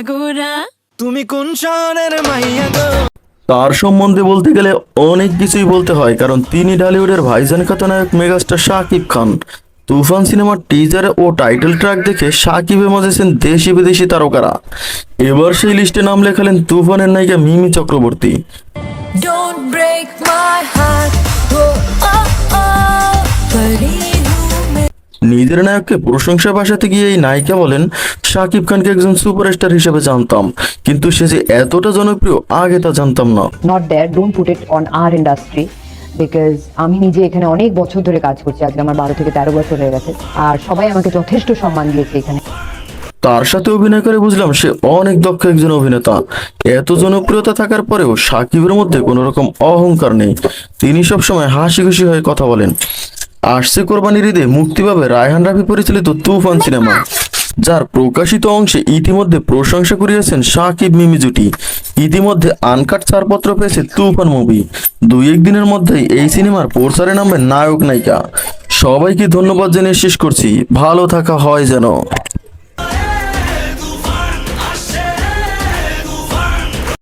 গোরা তুমি কোন শহরের মাইয়া গো। তার সম্বন্ধে বলতে গেলে অনেক কিছুই বলতে হয়, কারণ তিনি ঢালিউডের ভাইজান খ্যাত নায়ক মেগাস্টার শাকিব খান। তুফান সিনেমার টিজার ও টাইটেল ট্র্যাক দেখে শাকিবে মজেছেন দেশি বিদেশি তারকারা। এবার সেই লিস্টে নাম লেখালেন তুফানের নায়িকা Mimi Chakraborty. Don't break my heart, oh, oh, oh, परी हूँ मैं। নিজের নায়ককে প্রশংসা ভাষাতে গিয়ে এই নায়িকা বলেন, শাকিব খানকে একজন সুপারস্টার হিসেবে জানতাম, কিন্তু সে যে এতটা জনপ্রিয় আগে তা জানতাম না। not there, don't put it on our industry because আমি নিজে এখানে অনেক বছর ধরে কাজ করছি, আজকে আমার 12 থেকে 13 বছর হয়ে গেছে, আর সবাই আমাকে যথেষ্ট সম্মান দিয়েছে এখানে। তার সাথে অভিনয় করে বুঝলাম সে অনেক দক্ষ একজন অভিনেতা। এত জনপ্রিয়তা থাকার পরেও সাকিবের মধ্যে কোনো রকম অহংকার নেই, তিনি সবসময় হাসি খুশি হয়ে কথা বলেন। আসছে কোরবানির ঈদে মুক্তি পাবে রায়হান রাফি পরিচালিত তুফান সিনেমা, যার প্রকাশিত অংশে ইতিমধ্যে প্রশংসা কুড়িয়েছেন সাকিব মিমি জুটি। ইতিমধ্যে আনকাট ছাড়পত্র পেয়েছে তুফান মুভি। 2-1 দিনের মধ্যেই এই সিনেমার পোস্টারে নামবে নায়ক নায়িকা। সবাইকে ধন্যবাদ জানিয়ে শেষ করছি, ভালো থাকা হয় যেন।